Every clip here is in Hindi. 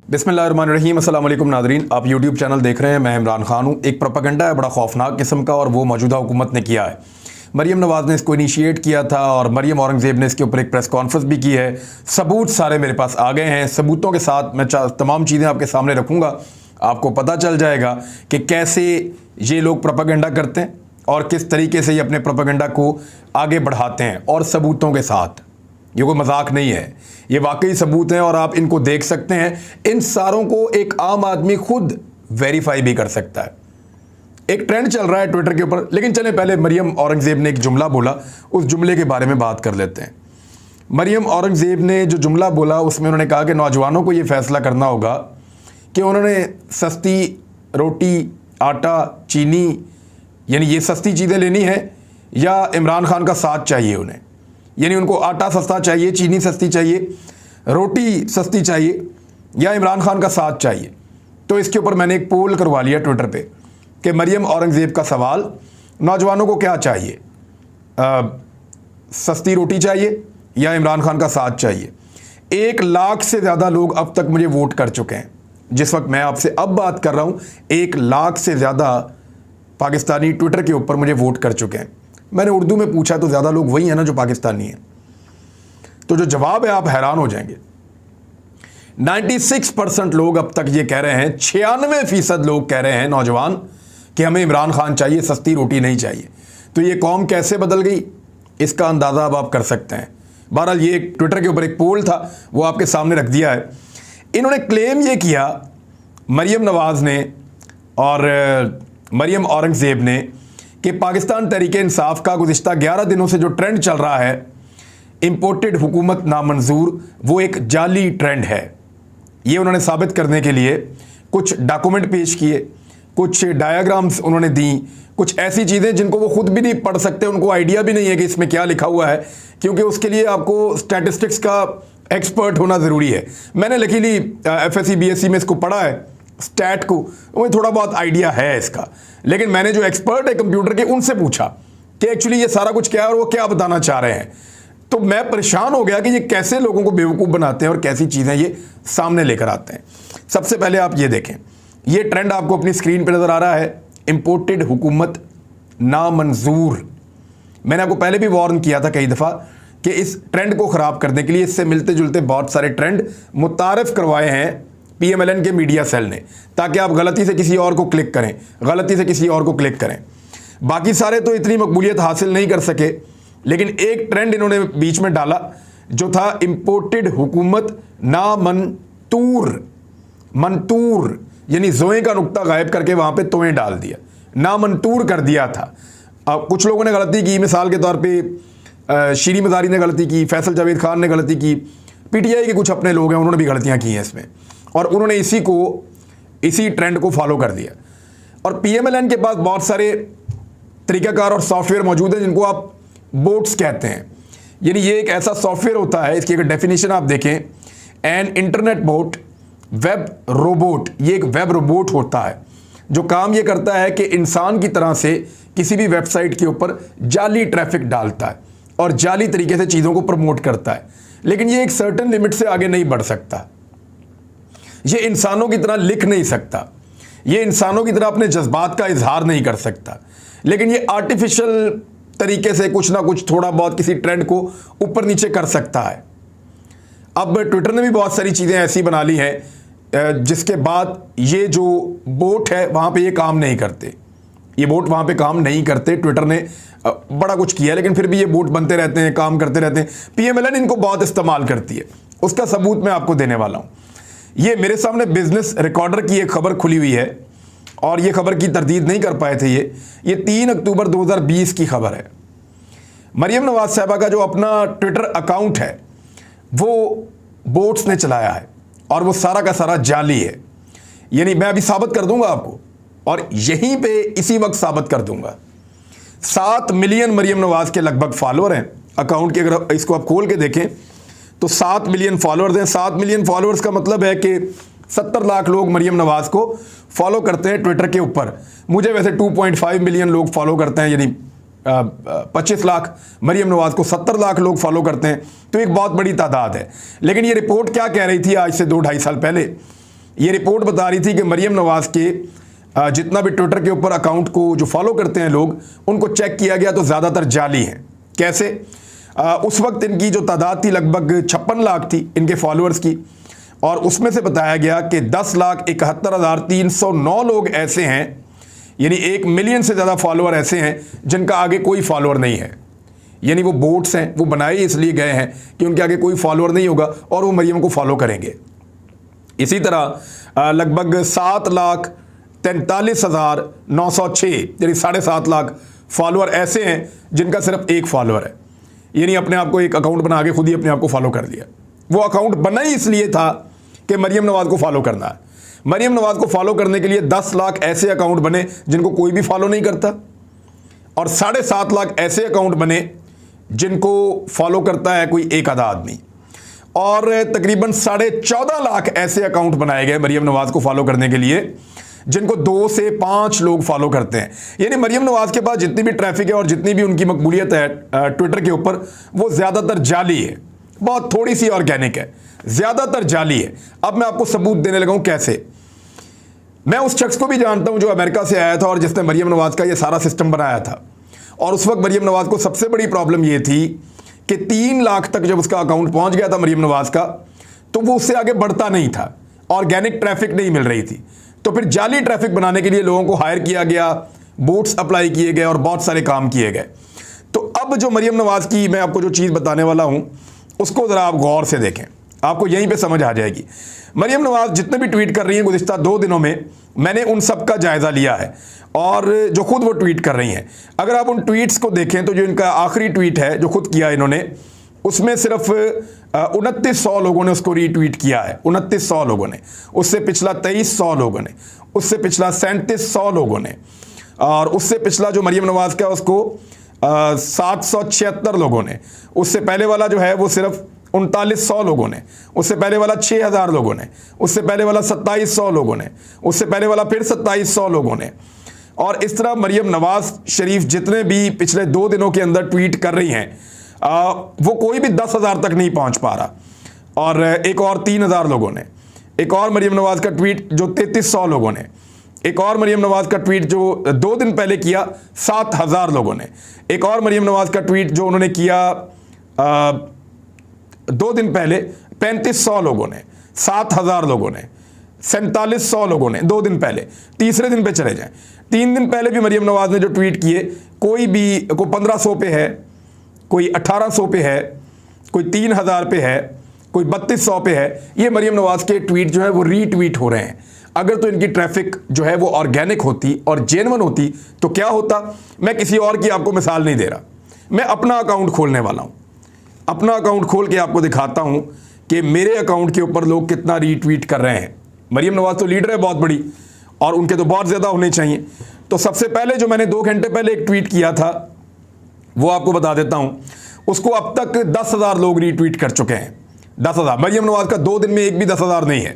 बिस्मिल्लाहिर्रहमानिर्रहीम। अस्सलाम वालेकुम नाज़रीन, आप यूट्यूब चैनल देख रहे हैं। मैं इमरान खान हूँ। एक प्रोपेगेंडा है बड़ा खौफनाक किस्म का और वो मौजूदा हुकूमत ने किया है। मरीम नवाज़ ने इसको इनिशिएट किया था और मरीम औरंगज़ेब ने इसके ऊपर एक प्रेस कॉन्फ्रेंस भी की है। सबूत सारे मेरे पास आ गए हैं। सबूतों के साथ मैं तमाम चीज़ें आपके सामने रखूँगा। आपको पता चल जाएगा कि कैसे ये लोग प्रोपेगेंडा करते हैं और किस तरीके से ये अपने प्रोपेगेंडा को आगे बढ़ाते हैं, और सबूतों के साथ। ये कोई मजाक नहीं है, ये वाकई सबूत हैं और आप इनको देख सकते हैं। इन सारों को एक आम आदमी खुद वेरीफाई भी कर सकता है। एक ट्रेंड चल रहा है ट्विटर के ऊपर, लेकिन चलें पहले मरीम औरंगज़ेब ने एक जुमला बोला, उस जुमले के बारे में बात कर लेते हैं। मरीम औरंगज़ेब ने जो जुमला बोला उसमें उन्होंने कहा कि नौजवानों को ये फैसला करना होगा कि उन्होंने सस्ती रोटी, आटा, चीनी, यानी ये सस्ती चीज़ें लेनी है या इमरान खान का साथ चाहिए उन्हें। यानी उनको आटा सस्ता चाहिए, चीनी सस्ती चाहिए, रोटी सस्ती चाहिए या इमरान खान का साथ चाहिए। तो इसके ऊपर मैंने एक पोल करवा लिया ट्विटर पे कि मरीम औरंगज़ेब का सवाल, नौजवानों को क्या चाहिए, सस्ती रोटी चाहिए या इमरान खान का साथ चाहिए। 1 लाख से ज़्यादा लोग अब तक मुझे वोट कर चुके हैं। जिस वक्त मैं आपसे अब बात कर रहा हूँ 1 लाख से ज़्यादा पाकिस्तानी ट्विटर के ऊपर मुझे वोट कर चुके हैं। मैंने उर्दू में पूछा तो ज़्यादा लोग वही हैं ना जो पाकिस्तानी हैं। तो जो जवाब है आप हैरान हो जाएंगे। 96% लोग अब तक ये कह रहे हैं, 96% लोग कह रहे हैं नौजवान कि हमें इमरान खान चाहिए, सस्ती रोटी नहीं चाहिए। तो ये कौम कैसे बदल गई, इसका अंदाज़ा अब आप कर सकते हैं। बहरहाल ये ट्विटर के ऊपर एक पोल था, वो आपके सामने रख दिया है। इन्होंने क्लेम ये किया, मरीम नवाज़ ने और मरीम औरंगज़ेब ने, कि पाकिस्तान तहरीके इंसाफ का गुज़िश्ता 11 दिनों से जो ट्रेंड चल रहा है, इंपोर्टेड हुकूमत नामंजूर, वो एक जाली ट्रेंड है। ये उन्होंने साबित करने के लिए कुछ डॉक्यूमेंट पेश किए, कुछ डायग्राम्स उन्होंने दी, कुछ ऐसी चीज़ें जिनको वो खुद भी नहीं पढ़ सकते, उनको आइडिया भी नहीं है कि इसमें क्या लिखा हुआ है, क्योंकि उसके लिए आपको स्टैटिस्टिक्स का एक्सपर्ट होना ज़रूरी है। मैंने लकीली FSC BSc में इसको पढ़ा है, स्टैट को, मुझे थोड़ा बहुत आइडिया है इसका। लेकिन मैंने जो एक्सपर्ट है कंप्यूटर के, उनसे पूछा कि एक्चुअली ये सारा कुछ क्या है और वो क्या बताना चाह रहे हैं। तो मैं परेशान हो गया कि ये कैसे लोगों को बेवकूफ़ बनाते हैं और कैसी चीज़ें ये सामने लेकर आते हैं। सबसे पहले आप ये देखें, ये ट्रेंड आपको अपनी स्क्रीन पर नज़र आ रहा है, इंपोर्टेड हुकूमत नामंजूर। मैंने आपको पहले भी वार्न किया था कई दफ़ा कि इस ट्रेंड को ख़राब करने के लिए इससे मिलते जुलते बहुत सारे ट्रेंड मुतारफ़ करवाए हैं PMLN के मीडिया सेल ने, ताकि आप गलती से किसी और को क्लिक करें, गलती से किसी और को क्लिक करें। बाकी सारे तो इतनी मकबूलियत हासिल नहीं कर सके, लेकिन एक ट्रेंड इन्होंने बीच में डाला जो था इंपोर्टेड हुकूमत नामंतूर। मंतूर यानी जोए का नुक्ता गायब करके वहाँ पे तोएं डाल दिया, नामंतूर कर दिया था। अब कुछ लोगों ने गलती की, मिसाल के तौर पर शीरी मज़ारी ने गलती की, फैसल जावेद खान ने गलती की, PTI के कुछ अपने लोग हैं उन्होंने भी गलतियाँ की हैं इसमें, और उन्होंने इसी ट्रेंड को फॉलो कर दिया। और PMLN के पास बहुत सारे तरीक़ाकार और सॉफ्टवेयर मौजूद हैं जिनको आप बोट्स कहते हैं। यानी ये एक ऐसा सॉफ्टवेयर होता है, इसकी अगर डेफिनेशन आप देखें, an internet boat web robot. ये एक वेब रोबोट होता है जो काम ये करता है कि इंसान की तरह से किसी भी वेबसाइट के ऊपर जाली ट्रैफिक डालता है और जाली तरीके से चीज़ों को प्रमोट करता है, लेकिन ये एक सर्टेन लिमिट से आगे नहीं बढ़ सकता। ये इंसानों की तरह लिख नहीं सकता, ये इंसानों की तरह अपने जज्बात का इजहार नहीं कर सकता, लेकिन ये आर्टिफिशियल तरीके से कुछ ना कुछ थोड़ा बहुत किसी ट्रेंड को ऊपर नीचे कर सकता है। अब ट्विटर ने भी बहुत सारी चीज़ें ऐसी बना ली हैं जिसके बाद ये जो बोट है वहाँ पे ये काम नहीं करते, ये बोट वहाँ पे काम नहीं करते। ट्विटर ने बड़ा कुछ किया लेकिन फिर भी ये बोट बनते रहते हैं, काम करते रहते हैं। PMLN इनको बहुत इस्तेमाल करती है, उसका सबूत मैं आपको देने वाला हूँ। ये मेरे सामने बिजनेस रिकॉर्डर की एक खबर खुली हुई है और ये खबर की तरदीद नहीं कर पाए थे। ये 3 अक्टूबर 2020 की खबर है। मरीम नवाज साहबा का जो अपना ट्विटर अकाउंट है वो बोट्स ने चलाया है और वो सारा का सारा जाली है। यानी मैं अभी साबित कर दूंगा आपको, और यहीं पे इसी वक्त साबित कर दूंगा। 7 मिलियन मरीम नवाज के लगभग फॉलोअर हैं अकाउंट के। अगर इसको आप खोल के देखें तो 7 मिलियन फॉलोअर्स हैं। 7 मिलियन फॉलोअर्स का मतलब है कि 70 लाख लोग मरीम नवाज को फॉलो करते हैं ट्विटर के ऊपर। मुझे वैसे 2.5 मिलियन लोग फॉलो करते हैं, यानी 25 लाख। मरीम नवाज को 70 लाख लोग फॉलो करते हैं, तो एक बहुत बड़ी तादाद है। लेकिन ये रिपोर्ट क्या कह रही थी आज से 2-2.5 साल पहले ये रिपोर्ट बता रही थी कि मरियम नवाज के जितना भी ट्विटर के ऊपर अकाउंट को जो फॉलो करते हैं लोग, उनको चेक किया गया तो ज़्यादातर जाली हैं। कैसे? उस वक्त इनकी जो तादाद थी लगभग 56 लाख थी इनके फॉलोअर्स की, और उसमें से बताया गया कि 10,71,309 लोग ऐसे हैं, यानी 1 मिलियन से ज़्यादा फॉलोअर ऐसे हैं जिनका आगे कोई फॉलोअर नहीं है। यानी वो बोट्स हैं, वो बनाए इसलिए गए हैं कि उनके आगे कोई फॉलोअर नहीं होगा और वो मरियम को फॉलो करेंगे। इसी तरह लगभग 7,43,906 यानी 7.5 लाख फॉलोअर ऐसे हैं जिनका सिर्फ एक फॉलोअर है, यानी अपने आप को एक अकाउंट बना के खुद ही अपने आप को फॉलो कर लिया। वो अकाउंट बना ही इसलिए था कि मरियम नवाज को फॉलो करना है। मरियम नवाज को फॉलो करने के लिए 10 लाख ऐसे अकाउंट बने जिनको कोई भी फॉलो नहीं करता, और 7.5 लाख ऐसे अकाउंट बने जिनको फॉलो करता है कोई एक आधा आदमी, और तकरीबन 14.5 लाख ऐसे अकाउंट बनाए गए मरियम नवाज को फॉलो करने के लिए जिनको 2 से 5 लोग फॉलो करते हैं। यानी मरियम नवाज के पास जितनी भी ट्रैफिक है और जितनी भी उनकी मकबूलियत है ट्विटर के ऊपर, वो ज़्यादातर जाली है, बहुत थोड़ी सी ऑर्गेनिक है, ज़्यादातर जाली है। अब मैं आपको सबूत देने लगा हूं कैसे। मैं उस शख्स को भी जानता हूं जो अमेरिका से आया था और जिसने मरियम नवाज का ये सारा सिस्टम बनाया था, और उस वक्त मरियम नवाज को सबसे बड़ी प्रॉब्लम ये थी कि 3 लाख तक जब उसका अकाउंट पहुंच गया था मरियम नवाज का, तो वो उससे आगे बढ़ता नहीं था, ऑर्गेनिक ट्रैफिक नहीं मिल रही थी। तो फिर जाली ट्रैफिक बनाने के लिए लोगों को हायर किया गया, बोट्स अप्लाई किए गए और बहुत सारे काम किए गए। तो अब जो मरियम नवाज की मैं आपको जो चीज़ बताने वाला हूं उसको ज़रा आप गौर से देखें, आपको यहीं पे समझ आ जाएगी। मरियम नवाज जितने भी ट्वीट कर रही हैं गुज़िश्ता 2 दिनों में, मैंने उन सब का जायज़ा लिया है, और जो खुद वो ट्वीट कर रही हैं, अगर आप उन ट्वीट्स को देखें तो जो इनका आखिरी ट्वीट है जो खुद किया इन्होंने, उसमें सिर्फ 2900 लोगों ने उसको रीट्वीट किया है, 2900 लोगों ने। उससे पिछला 2300 लोगों ने, उससे पिछला 3700 लोगों ने, और उससे पिछला जो मरियम नवाज का उसको 776 लोगों ने। उससे पहले वाला जो है वो सिर्फ 3900 लोगों ने, उससे पहले वाला 6000 लोगों ने, उससे पहले वाला 2700 लोगों ने, उससे पहले वाला फिर 2700 लोगों ने। और इस तरह मरियम नवाज शरीफ जितने भी पिछले 2 दिनों के अंदर ट्वीट कर रही हैं, वो कोई भी 10,000 तक नहीं पहुंच पा रहा। और एक और 3000 लोगों ने, एक और मरियम नवाज का ट्वीट जो 3300 लोगों ने, एक और मरियम नवाज का ट्वीट जो 2 दिन पहले किया 7000 लोगों ने, एक और मरियम नवाज का ट्वीट जो उन्होंने किया 2 दिन पहले 3500 लोगों ने, 7000 लोगों ने, 4700 लोगों ने 2 दिन पहले। तीसरे दिन पे चले जाएं, 3 दिन पहले भी मरियम नवाज ने जो ट्वीट किए, कोई 1500 पे है, कोई 1800 पे है, कोई 3000 पे है, कोई 3200 पे है। ये मरियम नवाज के ट्वीट जो है वो रीट्वीट हो रहे हैं। अगर तो इनकी ट्रैफिक जो है वो ऑर्गेनिक होती और जेन्युइन होती तो क्या होता? मैं किसी और की आपको मिसाल नहीं दे रहा, मैं अपना अकाउंट खोलने वाला हूं। अपना अकाउंट खोल के आपको दिखाता हूं कि मेरे अकाउंट के ऊपर लोग कितना रीट्वीट कर रहे हैं। मरियम नवाज तो लीडर है बहुत बड़ी, और उनके तो बहुत ज़्यादा होने चाहिए। तो सबसे पहले जो मैंने 2 घंटे पहले एक ट्वीट किया था वो आपको बता देता हूं, उसको अब तक 10,000 लोग रीट्वीट कर चुके हैं। 10,000। मरियम नवाज का 2 दिन में एक भी 10,000 नहीं है।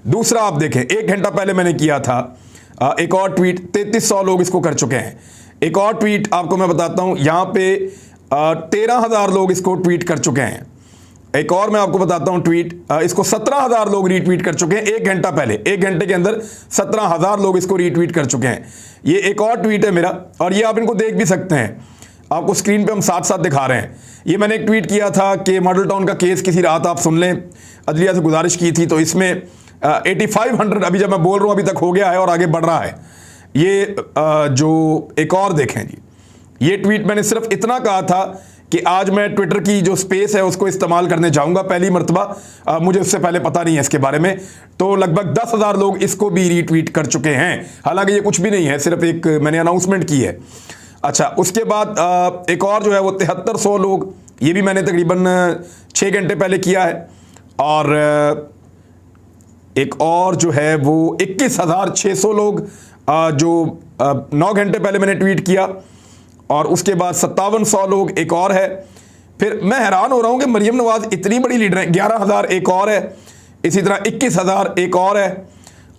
दूसरा आप देखें, 1 घंटा पहले मैंने किया था एक और ट्वीट, 3300 लोग इसको कर चुके हैं। एक और ट्वीट आपको मैं बताता हूं, यहां पे 13,000 लोग इसको ट्वीट कर चुके हैं। एक और मैं आपको बताता हूं ट्वीट, इसको 17,000 लोग रीट्वीट कर चुके हैं 1 घंटा पहले। 1 घंटे के अंदर 17,000 लोग इसको रीट्वीट कर चुके हैं। ये एक और ट्वीट है मेरा, और ये आप इनको देख भी सकते हैं, आपको स्क्रीन पे हम साथ साथ दिखा रहे हैं। ये मैंने एक ट्वीट किया था कि मॉडल टाउन का केस किसी रात आप सुन लें, अदलिया से गुजारिश की थी, तो इसमें 8500 अभी जब मैं बोल रहा हूं अभी तक हो गया है और आगे बढ़ रहा है। ये जो एक और देखें जी, ये ट्वीट मैंने सिर्फ इतना कहा था कि आज मैं ट्विटर की जो स्पेस है उसको इस्तेमाल करने जाऊंगा पहली मरतबा, मुझे उससे पहले पता नहीं है इसके बारे में। तो लगभग 10,000 लोग इसको भी रीट्वीट कर चुके हैं। हालांकि ये कुछ भी नहीं है, सिर्फ एक मैंने अनाउंसमेंट की है। अच्छा, उसके बाद एक और जो है वो 7300 लोग, ये भी मैंने तकरीबन 6 घंटे पहले किया है। और एक और जो है वो 21,600 लोग जो 9 घंटे पहले मैंने ट्वीट किया। और उसके बाद 5700 लोग एक और है। फिर मैं हैरान हो रहा हूं कि मरियम नवाज इतनी बड़ी लीडर है। 11,000 एक और है, इसी तरह 21,000 एक और है,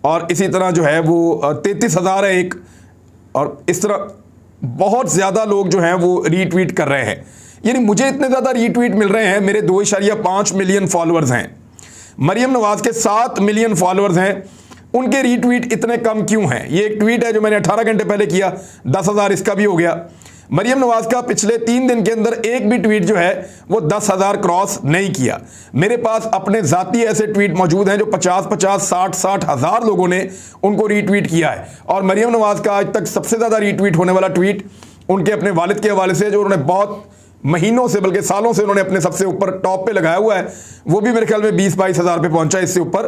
और इसी तरह जो है वो 33,000 है एक, और इस तरह बहुत ज़्यादा लोग जो हैं वो रीट्वीट कर रहे हैं। यानी मुझे इतने ज़्यादा रीट्वीट मिल रहे हैं, मेरे 2.5 मिलियन फॉलोअर्स हैं, मरियम नवाज के 7 मिलियन फॉलोअर्स हैं, उनके रीट्वीट इतने कम क्यों हैं? ये एक ट्वीट है जो मैंने 18 घंटे पहले किया, 10,000 इसका भी हो गया। मरियम नवाज का पिछले 3 दिन के अंदर एक भी ट्वीट जो है वो 10,000 क्रॉस नहीं किया। मेरे पास अपने जाती ऐसे ट्वीट मौजूद हैं जो 50-50, 60-60 हज़ार लोगों ने उनको रीट्वीट किया है। और मरियम नवाज का आज तक सबसे ज़्यादा रीट्वीट होने वाला ट्वीट उनके अपने वालिद के हवाले से, जो उन्होंने बहुत महीनों से बल्कि सालों से उन्होंने अपने सबसे ऊपर टॉप पे लगाया हुआ है, वो भी मेरे ख्याल में 20-22 हज़ार पे पहुंचा, इससे ऊपर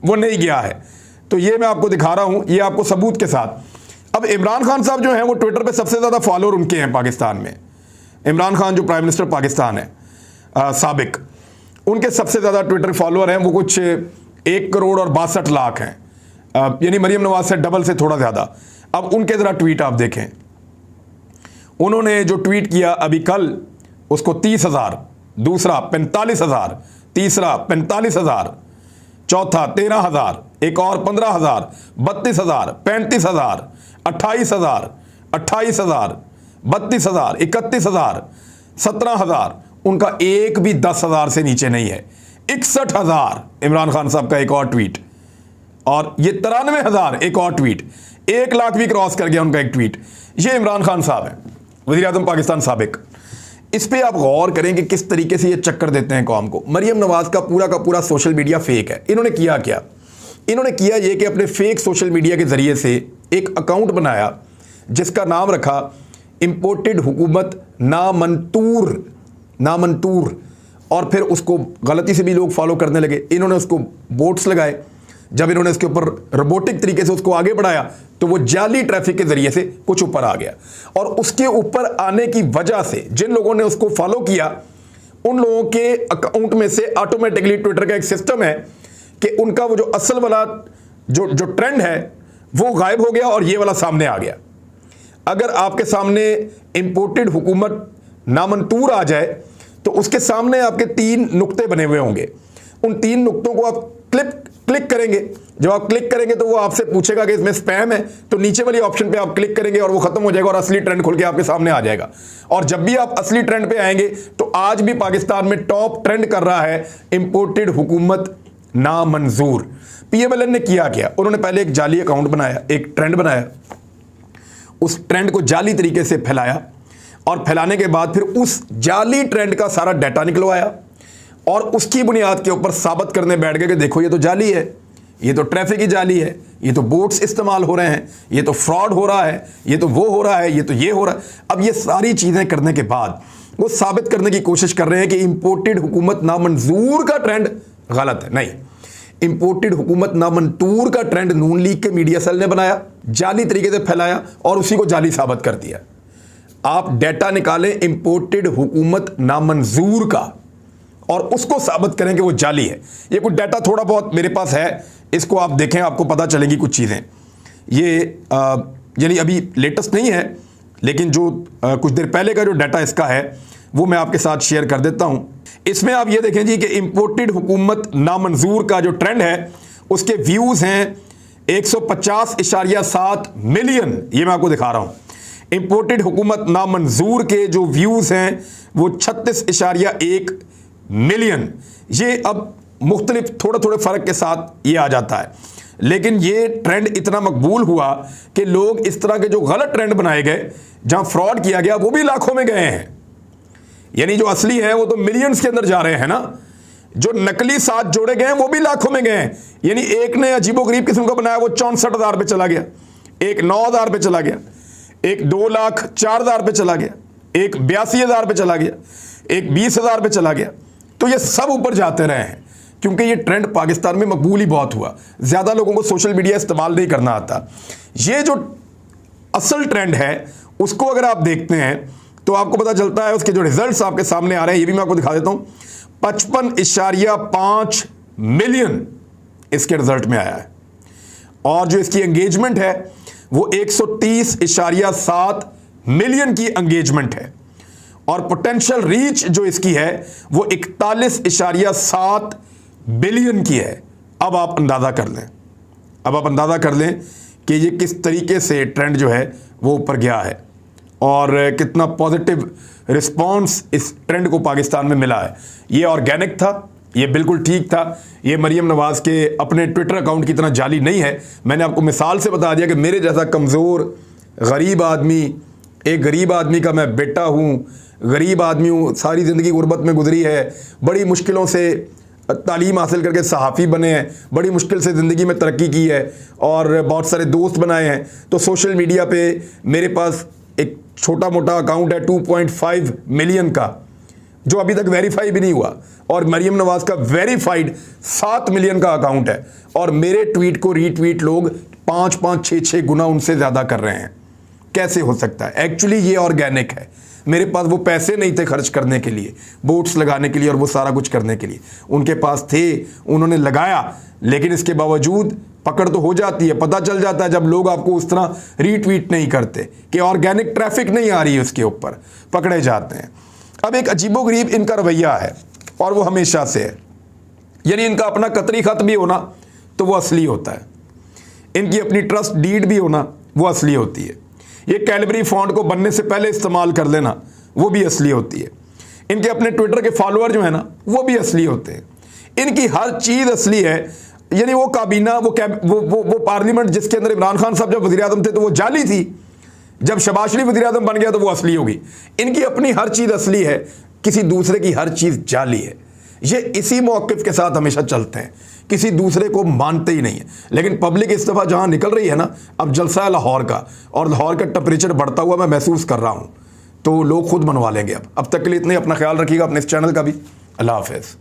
वो नहीं गया है। तो ये मैं आपको दिखा रहा हूं, ये आपको सबूत के साथ। अब इमरान खान साहब जो हैं वो ट्विटर पे सबसे ज़्यादा फॉलोअर उनके हैं पाकिस्तान में। इमरान खान जो प्राइम मिनिस्टर पाकिस्तान है साबिक, उनके सबसे ज़्यादा ट्विटर फॉलोअर हैं, वो कुछ 1 करोड़ और 62 लाख हैं, यानी मरियम नवाज से डबल से थोड़ा ज़्यादा। अब उनके ज़रा ट्वीट आप देखें, उन्होंने जो ट्वीट किया अभी कल, उसको 30,000, दूसरा 45,000, तीसरा 45,000, चौथा 13,000, एक और 15,000, 32,000, 35,000, 28,000, 28,000, 32,000, 31,000, 17,000। उनका एक भी 10,000 से नीचे नहीं है। 61,000 इमरान खान साहब का एक और ट्वीट, और ये 93,000 एक और ट्वीट, 1 लाख भी क्रॉस कर गया उनका एक ट्वीट। ये इमरान खान साहब हैं, वज़ीर आज़म पाकिस्तान साबिक। इस पे आप गौर करें कि किस तरीके से ये चक्कर देते हैं कौम को। मरियम नवाज का पूरा सोशल मीडिया फेक है। इन्होंने किया क्या? इन्होंने किया ये कि अपने फेक सोशल मीडिया के ज़रिए से एक अकाउंट बनाया जिसका नाम रखा इम्पोर्टेड हुकूमत नामंतूर, और फिर उसको गलती से भी लोग फॉलो करने लगे। इन्होंने उसको बोट्स लगाए। जब इन्होंने इसके ऊपर रोबोटिक तरीके से उसको आगे बढ़ाया तो वो जाली ट्रैफिक के जरिए से कुछ ऊपर आ गया, और उसके ऊपर आने की वजह से जिन लोगों ने उसको फॉलो किया उन लोगों के अकाउंट में से ऑटोमेटिकली, ट्विटर का एक सिस्टम है कि उनका वो जो असल वाला जो ट्रेंड है वो गायब हो गया और ये वाला सामने आ गया। अगर आपके सामने इंपोर्टेड हुकूमत नामंतूर आ जाए तो उसके सामने आपके 3 नुक्ते बने हुए होंगे। उन 3 नुक्तों को आप क्लिक करेंगे। जब आप क्लिक करेंगे तो वो आपसे पूछेगा कि इसमें स्पैम है, तो नीचे वाली ऑप्शन पे आप क्लिक करेंगे और वो खत्म हो जाएगा और असली ट्रेंड खुल के आपके सामने आ जाएगा। और जब भी आप असली ट्रेंड पे आएंगे तो आज भी पाकिस्तान में टॉप ट्रेंड कर रहा है इंपोर्टेड हुकूमत नामंजूर। PMLN ने किया क्या? उन्होंने पहले एक जाली अकाउंट बनाया, एक ट्रेंड बनाया, उस ट्रेंड को जाली तरीके से फैलाया, और फैलाने के बाद फिर उस जाली ट्रेंड का सारा डाटा निकलवाया और उसकी बुनियाद के ऊपर साबित करने बैठ गए कि देखो ये तो जाली है, ये तो ट्रैफिक की जाली है, ये तो बोट्स इस्तेमाल हो रहे हैं, ये तो फ्रॉड हो रहा है, ये तो वो हो रहा है, ये तो ये हो रहा है। अब ये सारी चीज़ें करने के बाद वो साबित करने की कोशिश कर रहे हैं कि इंपोर्टेड हुकूमत नामंजूर का ट्रेंड गलत है। नहीं, इंपोर्टेड हुकूमत नामंजूर का ट्रेंड नून लीग के मीडिया सेल ने बनाया, जाली तरीके से फैलाया और उसी को जाली साबित कर दिया। आप डाटा निकालें इंपोर्टेड हुकूमत नामंजूर का और उसको साबित करें कि वो जाली है। ये कुछ डाटा थोड़ा बहुत मेरे पास है, इसको आप देखें, आपको पता चलेगी कुछ चीज़ें। ये यानी अभी लेटेस्ट नहीं है, लेकिन जो कुछ देर पहले का जो डाटा इसका है वो मैं आपके साथ शेयर कर देता हूं। इसमें आप ये देखें जी कि इंपोर्टेड हुकूमत नामंजूर का जो ट्रेंड है उसके व्यूज़ हैं 150.7 मिलियन। ये मैं आपको दिखा रहा हूं। इंपोर्टेड हुकूमत नामंजूर के जो व्यूज़ हैं वो 36.1 मिलियन। ये अब मुख्तलिफ थोड़े फ़र्क के साथ ये आ जाता है, लेकिन ये ट्रेंड इतना मकबूल हुआ कि लोग इस तरह के जो गलत ट्रेंड बनाए गए जहां फ्रॉड किया गया वो भी लाखों में गए हैं। यानी जो असली है वो तो मिलियंस के अंदर जा रहे हैं ना, जो नकली साथ जोड़े गए हैं वो भी लाखों में गए हैं। यानी एक ने अजीबोगरीब किस्म का बनाया, वो 64,000 पे चला गया, एक 9,000 पे चला गया, एक 2,04,000 पे चला गया, एक 82,000 पे चला गया, एक 20,000 पे चला गया। तो ये सब ऊपर जाते रहे हैं क्योंकि ये ट्रेंड पाकिस्तान में मकबूल ही बहुत हुआ। ज़्यादा लोगों को सोशल मीडिया इस्तेमाल नहीं करना आता। ये जो असल ट्रेंड है उसको अगर आप देखते हैं तो आपको पता चलता है, उसके जो रिजल्ट्स आपके सामने आ रहे हैं ये भी मैं आपको दिखा देता हूँ। 55.5 मिलियन इसके रिजल्ट में आया है, और जो इसकी एंगेजमेंट है वो 130.7 मिलियन की एंगेजमेंट है, और पोटेंशियल रीच जो इसकी है वो 41.7 बिलियन की है। अब आप अंदाज़ा कर लें कि ये किस तरीके से ट्रेंड जो है वो ऊपर गया है और कितना पॉजिटिव रिस्पांस इस ट्रेंड को पाकिस्तान में मिला है। ये ऑर्गेनिक था, ये बिल्कुल ठीक था। ये मरियम नवाज़ के अपने ट्विटर अकाउंट की तरह जाली नहीं है। मैंने आपको मिसाल से बता दिया कि मेरे जैसा कमज़ोर गरीब आदमी, एक गरीब आदमी का मैं बेटा हूँ, गरीब आदमी हूँ, सारी ज़िंदगी गुर्बत में गुजरी है, बड़ी मुश्किलों से तालीम हासिल करके सहाफ़ी बने हैं, बड़ी मुश्किल से ज़िंदगी में तरक्की की है और बहुत सारे दोस्त बनाए हैं। तो सोशल मीडिया पे मेरे पास एक छोटा मोटा अकाउंट है 2.5 मिलियन का, जो अभी तक वेरीफाई भी नहीं हुआ, और मरियम नवाज़ का वेरीफाइड 7 मिलियन का अकाउंट है, और मेरे ट्वीट को रीट्वीट लोग 5-5, 6-6 गुना उनसे ज़्यादा कर रहे हैं। कैसे हो सकता है? एक्चुअली ये ऑर्गेनिक है। मेरे पास वो पैसे नहीं थे खर्च करने के लिए, बोट्स लगाने के लिए और वो सारा कुछ करने के लिए। उनके पास थे, उन्होंने लगाया, लेकिन इसके बावजूद पकड़ तो हो जाती है। पता चल जाता है जब लोग आपको उस तरह रीट्वीट नहीं करते कि ऑर्गेनिक ट्रैफिक नहीं आ रही है, उसके ऊपर पकड़े जाते हैं। अब एक अजीबोगरीब इनका रवैया है और वो हमेशा से है। यानी इनका अपना कतरी खत भी होना तो वो असली होता है, इनकी अपनी ट्रस्ट डीड भी होना वो असली होती है, ये कैलबरी फॉन्ट को बनने से पहले इस्तेमाल कर लेना वो भी असली होती है, इनके अपने ट्विटर के फॉलोअर जो है ना वो भी असली होते हैं, इनकी हर चीज़ असली है। यानी वो काबीना, वो पार्लियामेंट जिसके अंदर इमरान खान साहब जब वज़ीर आज़म थे तो वो जाली थी, जब शहबाज शरीफ वज़ीर आज़म बन गया तो वो असली होगी। इनकी अपनी हर चीज़ असली है, किसी दूसरे की हर चीज़ जाली है। ये इसी मौक़िफ़ के साथ हमेशा चलते हैं, किसी दूसरे को मानते ही नहीं है। लेकिन पब्लिक इस दफ़ा जहाँ निकल रही है ना, अब जलसा है लाहौर का, और लाहौर का टेम्परेचर बढ़ता हुआ मैं महसूस कर रहा हूँ, तो लोग खुद मनवा लेंगे। अब तक के लिए इतने, अपना ख्याल रखिएगा, अपने इस चैनल का भी। अल्लाह हाफ़िज़।